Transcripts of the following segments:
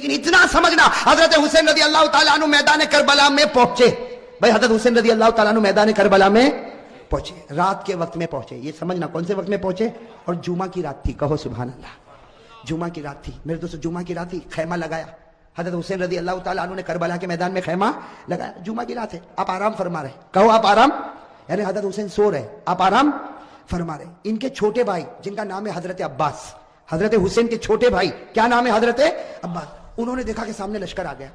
لیکن اتنا سمجھنا حضرت حسین رضی اللہ تعالیٰ عنہ میدان کربلا میں پہنچے. بھائی حضرت حسین رضی اللہ تعالیٰ عنہ میدان کربلا میں پہنچے, رات کے وقت میں پہنچے. یہ سمجھنا کون سے وقت میں پہنچے, اور جمعہ کی رات تھی. کہو سبحان اللہ. جمعہ کی رات تھی میرے دوستو, جمعہ کی رات تھی. خیمہ لگایا حضرت حسین رضی اللہ تعالیٰ عنہ نے کربلا کے میدان میں خیمہ لگایا. جمعہ کی رات ہے, آپ آرام فرما رہے. کہو آپ آرام, یعنی حضرت حسین سو رہے, آپ آرام فرما رہے. ان کے چھوٹے بھائی جن کا نام ہے حضرت عباس, حضرت حسین کے چھوٹے بھائی کیا نام ہے, حضرت عباس, انہوں نے دیکھا کہ سامنے لشکر آ گیا.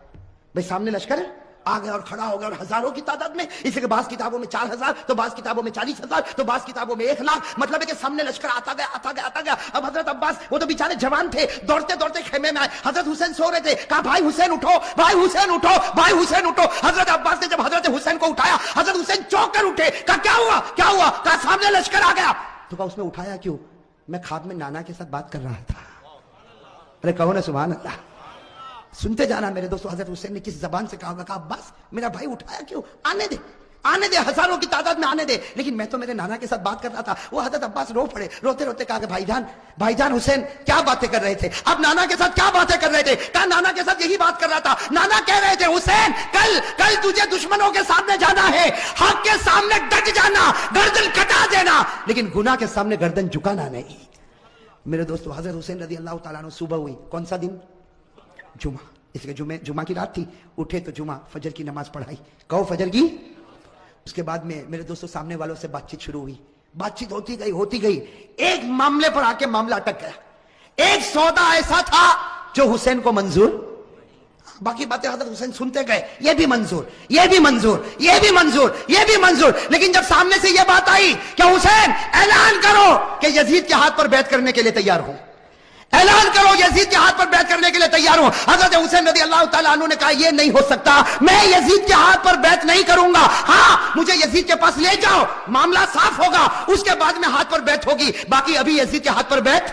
بھائی سامنے لشکر آ گیا اور کھڑا ہو گیا, اور ہزاروں کی تعداد میں. اس لیے کہ بعض کتابوں میں 4000, تو بعض کتابوں میں 40,000, تو بعض کتابوں میں 1 لاکھ. مطلب ہے کہ سامنے لشکر آتا گیا آتا گیا آتا گیا. اب حضرت عباس وہ تو بیچارے جوان تھے, دوڑتے دوڑتے خیمے میں آئے. حضرت حسین سو رہے تھے. کہا بھائی حسین اٹھو, بھائی حسین اٹھو, بھائی حسین اٹھو. حضرت عباس نے جب حضرت حسین کو اٹھایا, حضرت حسین چونک کر اٹھے. کہا کیا ہوا کیا ہوا, کہا سامنے لشکر آ گیا. تو کہا اس میں اٹھایا کیوں, میں خواب میں نانا کے ساتھ بات کر رہا تھا. ارے کہو نا سبحان اللہ. سنتے جانا میرے دوستو, حضرت حسین نے کس زبان سے کہا, کہا عباس میرا بھائی اٹھایا کیوں, آنے دے آنے دے, ہزاروں کی تعداد میں آنے دے, لیکن میں تو میرے نانا کے ساتھ بات کر رہا تھا. وہ حضرت عباس رو پڑے, روتے روتے کہا کہ بھائی جان حسین کیا باتیں کر رہے تھے, اب نانا کے ساتھ کیا باتیں کر رہے تھے. کہا نانا کے ساتھ یہی بات کر رہا تھا. نانا کہہ رہے تھے حسین کل تجھے دشمنوں کے سامنے جانا ہے, حق کے سامنے ڈٹ جانا, گردن کٹا دینا, لیکن گناہ کے سامنے گردن جھکانا نہیں. میرے دوستو حضرت حسین رضی اللہ تعالیٰ عنہ صبح ہوئی, کون سا دن, جمعہ. اس لیے جمعہ کی رات تھی, اٹھے تو جمعہ فجر کی نماز پڑھائی. کہو فجر کی. اس کے بعد میں میرے دوستو سامنے والوں سے بات چیت شروع ہوئی. بات چیت ہوتی گئی. ایک معاملے پر آ کے معاملہ اٹک گیا. ایک سودا ایسا تھا جو حسین کو منظور, باقی باتیں حضرت حسین سنتے گئے, یہ بھی منظور, یہ بھی منظور, یہ بھی منظور, یہ بھی منظور. لیکن جب سامنے سے یہ بات آئی کہ حسین اعلان کرو کہ یزید کے ہاتھ پر بیعت کرنے کے لیے تیار ہو, اعلان کرو یزید کے ہاتھ پر بیعت کرنے کے لیے تیار ہوں. حضرت حسین رضی اللہ تعالیٰ عنہ نے کہا یہ نہیں ہو سکتا, میں یزید کے ہاتھ پر بیعت نہیں کروں گا. ہاں مجھے یزید کے پاس لے جاؤ, معاملہ صاف ہوگا, اس کے بعد میں ہاتھ پر بیعت ہوگی, باقی ابھی یزید کے ہاتھ پر بیعت.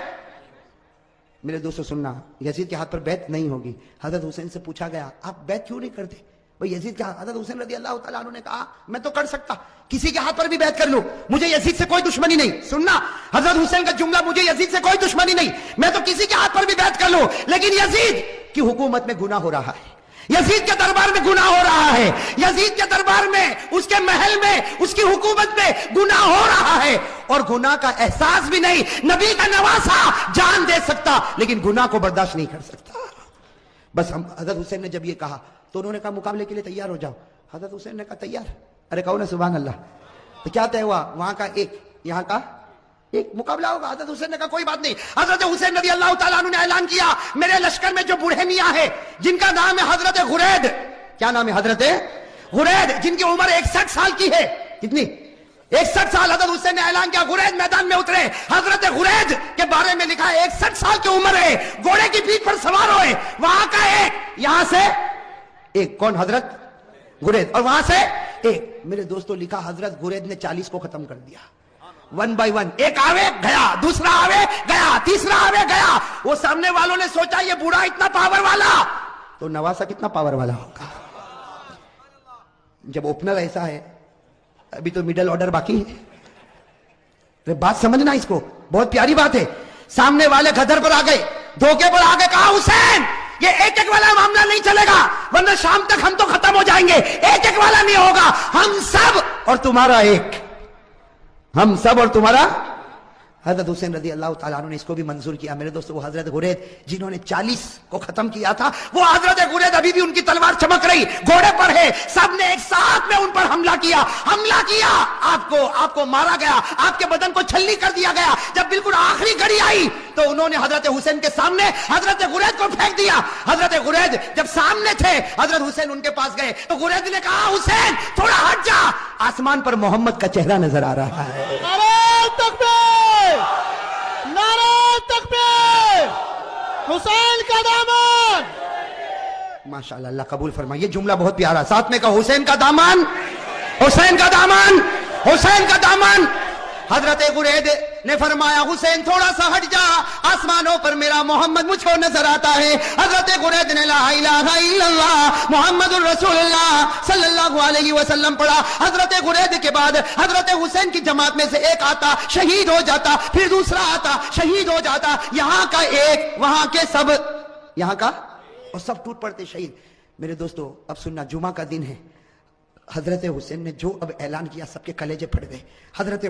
میرے دوستو سننا, یزید کے ہاتھ پر بیعت نہیں ہوگی. حضرت حسین سے پوچھا گیا آپ بیعت کیوں نہیں کرتے بھئی یزید کا. حضرت حسین رضی اللہ تعالیٰ عنہ نے کہا میں تو کر سکتا, کسی کے ہاتھ پر بھی بیعت کر لوں, مجھے یزید سے کوئی دشمنی نہیں. سننا حضرت حسین کا جملہ, مجھے یزید سے کوئی دشمنی نہیں, میں تو کسی کے ہاتھ پر بھی بیعت کر لوں, لیکن یزید کی حکومت میں گناہ ہو رہا ہے, یزید کے دربار میں گناہ ہو رہا ہے, یزید کے دربار میں, اس کے محل میں, اس کی حکومت میں گناہ ہو رہا ہے, اور گناہ کا احساس بھی نہیں. نبی کا نواسا جان دے سکتا لیکن گناہ کو برداشت نہیں کر سکتا. بس حضرت حسین نے جب یہ کہا تو انہوں نے کہا مقابلے کے لیے تیار ہو جاؤ. حضرت حسین نے کہا تیار. ارے کہو نا سبحان اللہ. تو کیا طے ہوا, وہاں کا ایک, یہاں کا ایک مقابلہ ہوگا. حضرت حسین نے کہا کوئی بات نہیں. حضرت حسین رضی اللہ تعالیٰ عنہ نے اعلان کیا میرے لشکر میں جو بوڑھے میاں ہیں جن کا نام ہے حضرت غرید, کیا نام ہے, حضرت غرید, جن کی عمر 61 سال کی ہے. کتنی, 61 سال. حضرت حسین نے اعلان کیا غرید میدان میں اترے. حضرت غرید کے بارے میں لکھا ہے 61 سال کی عمر ہے, گھوڑے کی پیٹھ پر سوار ہوئے. وہاں کا ایک, یہاں سے ایک, کون, حضرت غرید, اور وہاں سے ایک. میرے دوستو لکھا حضرت غرید نے 40 کو ختم کر دیا, 1 by 1. ایک آوے گیا, دوسرا آوے گیا, تیسرا آوے گیا. وہ سامنے والوں نے سوچا یہ بوڑھا اتنا پاور والا, تو نواسا کتنا پاور والا ہوگا. جب اوپنر ایسا ہے, ابھی تو میڈل آرڈر باقی ہے. بات سمجھنا اس کو, بہت پیاری بات ہے. سامنے والے گدر پر آ گئے, دھوکے پر آ گئے. کہا حسین یہ ایک ایک والا معاملہ نہیں چلے گا, ورنہ شام تک ہم تو ختم ہو جائیں گے. ایک ایک والا نہیں ہوگا, ہم سب اور تمہارا ایک, ہم سب اور تمہارا. حضرت حسین رضی اللہ تعالیٰ عنہ نے اس کو بھی منظور کیا. میرے دوستو وہ حضرت غرید جنہوں نے 40 کو ختم کیا تھا, وہ حضرت غرید ابھی بھی ان کی تلوار چمک رہی, گھوڑے پر ہے. سب نے ایک ساتھ میں ان پر حملہ کیا, آپ کو مارا گیا, آپ کے بدن کو چھلنی کر دیا گیا. جب بالکل آخری گھڑی آئی تو انہوں نے حضرت حسین کے سامنے حضرت غرید کو پھینک دیا. حضرت غرید جب سامنے تھے, حضرت حسین ان کے پاس گئے تو غرید نے کہا حسین تھوڑا ہٹ جا, آسمان پر محمد کا چہرہ نظر آ رہا ہے. نعرہ تکبیر, نعرہ تکبیر, حسین کا دامن. ماشاءاللہ, اللہ قبول فرمائے. یہ جملہ بہت پیارا, ساتھ میں کہا حسین کا دامن, حسین کا دامن, حسین کا دامن. حضرت غرید نے فرمایا حسین تھوڑا سا ہٹ جا, آسمانوں پر میرا محمد مجھ کو نظر آتا ہے. حضرت غرید نے لا الہ الا اللہ محمد الرسول اللہ صلی اللہ علیہ وسلم پڑھا. حضرت غرید کے بعد حضرت حسین کی جماعت میں سے ایک آتا, شہید ہو جاتا, پھر دوسرا آتا, شہید ہو جاتا. یہاں کا ایک, وہاں کے سب, یہاں کا اور سب ٹوٹ پڑتے شہید. میرے دوستو اب سننا, جمعہ کا دن ہے. حضرت حسین نے جو اب اعلان کیا سب کے کلیجے پھٹ گئے. حضرت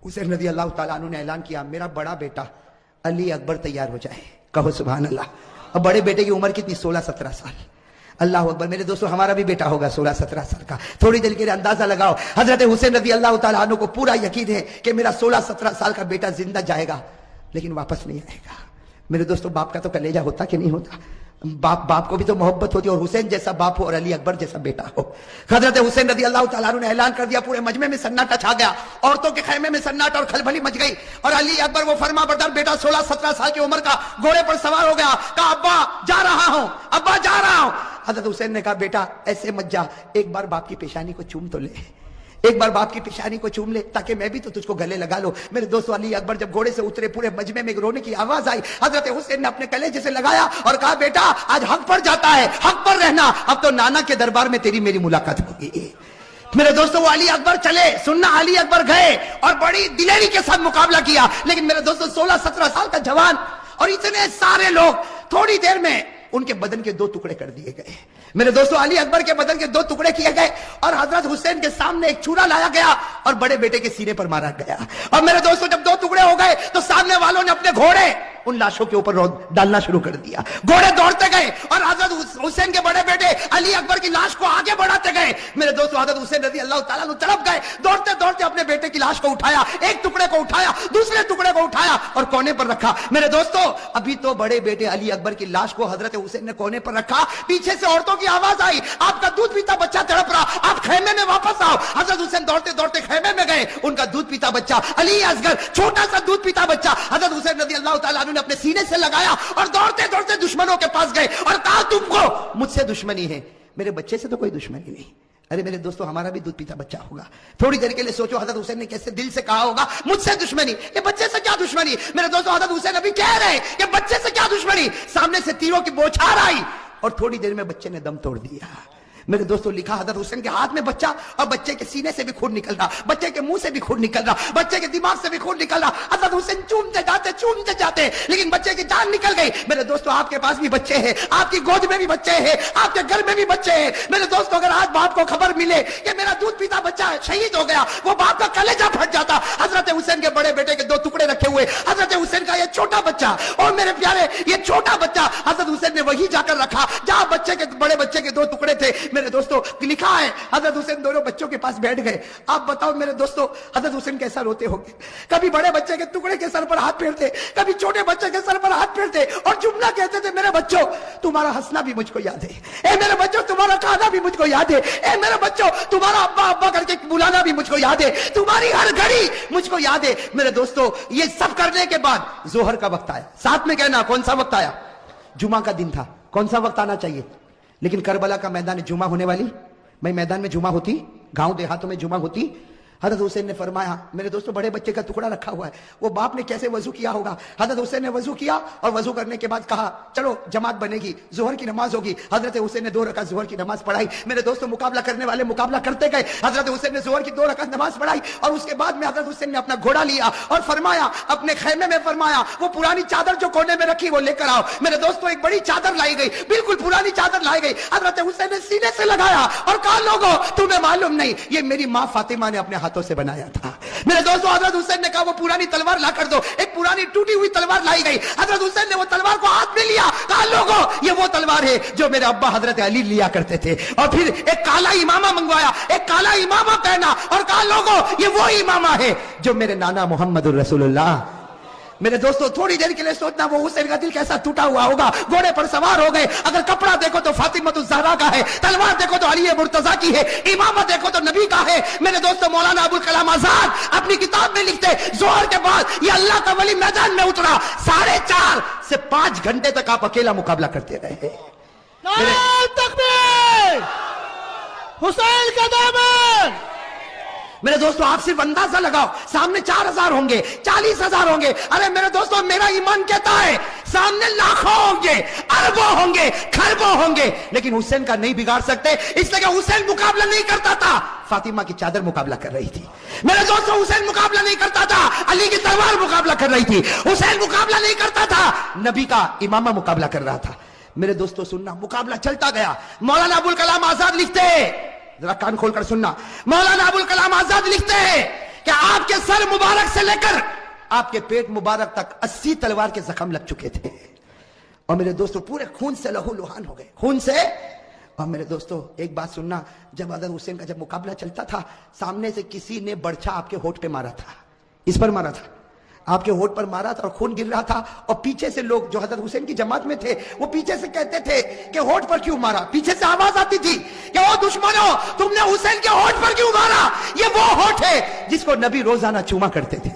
حسین رضی اللہ تعالیٰ عنہ نے اعلان کیا میرا بڑا بیٹا علی اکبر تیار ہو جائے. کہو سبحان اللہ. اب بڑے بیٹے کی عمر کتنی؟ 16-17 سال. اللہ اکبر. میرے دوستو ہمارا بھی بیٹا ہوگا 16-17 سال کا. تھوڑی دیر کے لیے اندازہ لگاؤ. حضرت حسین رضی اللہ تعالیٰ عنہ کو پورا یقین ہے کہ میرا 16-17 سال کا بیٹا زندہ جائے گا لیکن واپس نہیں آئے گا. میرے دوستو باپ کا تو کلیجہ ہوتا کہ نہیں ہوتا؟ باپ کو بھی تو محبت ہوتی, اور حسین جیسا باپ ہو اور علی اکبر جیسا بیٹا ہو. حضرت حسین رضی اللہ تعالیٰ عنہ نے اعلان کر دیا, پورے مجمع میں سناٹا چھا گیا, عورتوں کے خیمے میں سناٹا اور کھلبلی مچ گئی. اور علی اکبر وہ فرما بردار بیٹا 16-17 سال کی عمر کا گھوڑے پر سوار ہو گیا. کہا ابا جا رہا ہوں, ابا جا رہا ہوں. حضرت حسین نے کہا بیٹا ایسے مت جا, ایک بار باپ کی پیشانی کو چوم تو لے, ایک بار باپ کی پیشانی کو چوم لے تاکہ میں بھی تو تجھ کو گلے لگا لو. میرے دوستو علی اکبر جب گھوڑے سے اترے پورے مجمع میں رونے کی آواز آئی. حضرت حسین نے اپنے کلیجے سے لگایا اور کہا بیٹا آج حق پر جاتا ہے, حق پر رہنا, اب تو نانا کے دربار میں تیری میری ملاقات ہوگی. میرے دوستو وہ علی اکبر چلے, سننا علی اکبر گئے اور بڑی دلیری کے ساتھ مقابلہ کیا. لیکن میرے دوستو 16-17 سال کا جوان اور اتنے سارے لوگ, تھوڑی دیر میں ان کے بدن کے 2 ٹکڑے کر دیے گئے. میرے دوستو علی اکبر کے بدن کے 2 ٹکڑے کیے گئے اور حضرت حسین کے سامنے ایک چھرا لایا گیا اور بڑے بیٹے کے سینے پر مارا گیا. اور میرے دوستو جب 2 ٹکڑے ہو گئے تو سامنے والوں نے اپنے گھوڑے ان لاشوں کے اوپر ڈالنا شروع کر دیا. گھوڑے دوڑتے گئے اور حضرت حسین کے بڑے بیٹے علی اکبر کی لاش کو آگے بڑھاتے گئے. میرے دوستو حضرت حسین رضی اللہ تعالیٰ عنہ طرف گئے, دوڑتے دوڑتے اپنے بیٹے کی لاش کو اٹھایا, ایک ٹکڑے کو اٹھایا, دوسرے ٹکڑے کو اٹھایا اور کونے پر رکھا. میرے دوستو ابھی تو بڑے بیٹے علی اکبر کی لاش کو حضرت حسین نے کونے پر رکھا, پیچھے سے عورتوں کی آواز آئی آپ کا دودھ پیتا بچہ تڑپ رہا, آپ خیمے میں واپس آؤ. حضرت حسین دوڑتے دوڑتے خیمے میں گئے, ان کا دودھ پیتا بچہ علی اصغر چھوٹا سا دودھ پیتا بچہ حضرت حسین رضی اللہ تعالیٰ عنہ نے اپنے سینے سے لگایا اور دوڑتے دوڑتے دشمنوں کے پاس گئے اور کہا تم کو مجھ سے دشمنی ہے, میرے بچے سے تو کوئی دشمنی نہیں. ارے میرے دوستو ہمارا بھی دودھ پیتا بچہ ہوگا. تھوڑی دیر کے لیے سوچو حضرت حسین نے کیسے دل سے کہا ہوگا مجھ سے دشمنی, یہ بچے سے کیا دشمنی. میرے دوستو حضرت حسین ابھی کہہ رہے کہ بچے سے کیا دشمنی, سامنے سے تیروں کی بوچھار آئی اور تھوڑی دیر میں بچے نے دم توڑ دیا. میرے دوستو لکھا حضرت حسین کے ہاتھ میں بچہ اور بچے کے سینے سے بھی خون نکل رہا, بچے کے منہ سے بھی خون نکل رہا, بچے کے دماغ سے بھی خون نکل رہا. حضرت حسین چومتے جاتے لیکن بچے کی جان نکل گئی. میرے دوستو آپ کے پاس بھی بچے ہیں, آپ کی گود میں بھی بچے ہیں, آپ کے گھر میں بھی بچے ہیں. میرے دوستو اگر آج باپ کو خبر ملے کہ میرا دودھ پیتا بچہ شہید ہو گیا, وہ باپ کا کلیجہ پھٹ جاتا. حضرت حسین کے بڑے بیٹے کے 2 ٹکڑے رکھے ہوئے, حضرت حسین کا یہ چھوٹا بچہ, اور میرے پیارے یہ چھوٹا بچہ حضرت حسین نے وہی جا کر رکھا جہاں بچے کے بڑے بچے کے 2 ٹکڑے تھے. میرے دوستو لکھا ہے حضرت حسین دونوں بچوں کے پاس بیٹھ گئے. آپ بتاؤ میرے دوستو حضرت حسین کیسا روتے ہوں گے. کبھی بڑے بچے کے ٹکڑے کے سر پر ہاتھ پھیرتے, کبھی چھوٹے بچے کے سر پر ہاتھ پھیرتے اور جملہ کہتے تھے میرے بچوں تمہارا ہنسنا بھی مجھ کو یاد ہے, اے میرے بچوں تمہارا کھانا بھی مجھ کو یاد ہے, اے میرے بچوں تمہارا ابا ابا کر کے بلانا بھی مجھ کو یاد ہے, تمہاری ہر گھڑی مجھ کو یاد ہے. میرے دوستو یہ سب کرنے کے بعد ظہر کا وقت آیا. ساتھ میں کہنا کون سا وقت آیا؟ جمعہ کا دن تھا, کون سا وقت آنا چاہیے. لیکن کربلا کا میدان جمعہ ہونے والی, بھائی میدان میں جمعہ ہوتی, گاؤں دیہاتوں میں جمعہ ہوتی. حضرت حسین نے فرمایا میرے دوستو بڑے بچے کا ٹکڑا رکھا ہوا ہے, وہ باپ نے کیسے وضو کیا ہوگا. حضرت حسین نے وضو کیا اور وضو کرنے کے بعد کہا چلو جماعت بنے گی, ظہر کی نماز ہوگی. حضرت حسین نے 2 رکعت ظہر کی نماز پڑھائی. میرے دوستو مقابلہ کرنے والے مقابلہ کرتے گئے. حضرت حسین نے ظہر کی 2 رکعت نماز پڑھائی اور اس کے بعد میں حضرت حسین نے اپنا گھوڑا لیا اور فرمایا اپنے خیمے میں فرمایا وہ پرانی چادر جو کونے میں رکھی وہ لے کر آؤ. میرے دوستو ایک بڑی چادر لائی گئی, بالکل پرانی چادر لائی گئی. حضرت حسین نے سینے سے لگایا اور کہا لوگوں تمہیں معلوم نہیں یہ میری ماں فاطمہ نے اپنے ہاتھوں سے بنایا تھا. میرے دوستو حضرت حسین نے کہا وہ پرانی تلوار لا کر دو. ایک پرانی ٹوٹی ہوئی تلوار لائی گئی. حضرت حسین نے وہ تلوار کو ہاتھ میں لیا, کہا لوگوں یہ وہ تلوار ہے جو میرے ابا حضرت علی لیا کرتے تھے. اور پھر ایک کالا امامہ منگوایا, ایک کالا امامہ پہنا اور کہا لوگوں یہ وہ امامہ ہے جو میرے نانا محمد الرسول اللہ. میرے دوستو تھوڑی دیر کے لیے سوچنا وہ حسین کا دل کیسا ٹوٹا ہوا ہوگا. گھوڑے پر سوار ہو گئے, اگر کپڑا دیکھو تو فاطمہ الزہرا کا ہے, تلوار دیکھو تو علی مرتضیٰ کی ہے, امامہ دیکھو تو نبی کا ہے. میرے دوستو مولانا ابوالکلام آزاد اپنی کتاب میں لکھتے ظہر کے بعد یہ اللہ کا ولی میدان میں اترا, 4.5 سے 5 گھنٹے تک آپ اکیلا مقابلہ کرتے رہے. نعرہ تکبیر, حسین کا دامن. میرے دوستو آپ صرف اندازہ لگاؤ, سامنے 4,000 ہوں گے, 40,000 ہوں گے. ارے میرے دوستو میرا ایمان کہتا ہے سامنے لاکھوں ہوں گے, اربوں ہوں گے, خربوں ہوں گے, لیکن حسین کا نہیں بگاڑ سکتے, اس لیے کہ حسین مقابلہ نہیں کرتا تھا, فاطمہ کی چادر مقابلہ کر رہی تھی. میرے دوستو حسین مقابلہ نہیں کرتا تھا, علی کی تلوار مقابلہ کر رہی تھی. حسین مقابلہ نہیں کرتا تھا, نبی کا امامہ مقابلہ کر رہا تھا. میرے دوستوں سننا, مقابلہ چلتا گیا. مولانا ابو الکلام آزاد لکھتے ہیں, ذرا کان کھول کر سننا, مولانا ابو الکلام آزاد لکھتے ہیں کہ آپ کے سر مبارک سے لے کر آپ کے پیٹ مبارک تک 80 تلوار کے زخم لگ چکے تھے, اور میرے دوستوں پورے خون سے لہو لہان ہو گئے, خون سے. اور میرے دوستوں ایک بات سننا, جب حضرت حسین کا جب مقابلہ چلتا تھا, سامنے سے کسی نے برچھا آپ کے ہونٹ پہ مارا تھا, اس پر مارا تھا, آپ کے ہونٹ پر مارا تھا اور خون گر رہا تھا, اور پیچھے سے لوگ جو حضرت حسین کی جماعت میں تھے وہ پیچھے سے کہتے تھے کہ ہونٹ پر کیوں مارا, پیچھے سے آواز آتی تھی کہ او دشمنوں تم نے حسین کے ہونٹ پر کیوں مارا, یہ وہ ہونٹ ہے جس کو نبی روزانہ چوما کرتے تھے,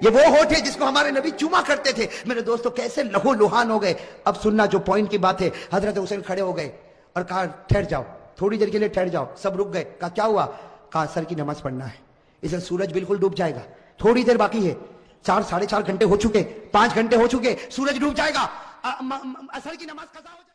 یہ وہ ہونٹ ہے جس کو ہمارے نبی چوما کرتے تھے. میرے دوستوں کیسے لہو لہان ہو گئے. اب سننا جو پوائنٹ کی بات ہے, حضرت حسین کھڑے ہو گئے اور کہا ٹھہر جاؤ, تھوڑی دیر کے لیے ٹھہر جاؤ. سب رک گئے. کہا کیا ہوا؟ کہا اثر کی نماز پڑھنا ہے, اسے سورج بالکل ڈوب جائے گا, تھوڑی دیر باقی ہے, 4 ساڑھے 4 گھنٹے ہو چکے, 5 گھنٹے ہو چکے, سورج ڈوب جائے گا, اثر کی نماز قضا ہو جائے گی.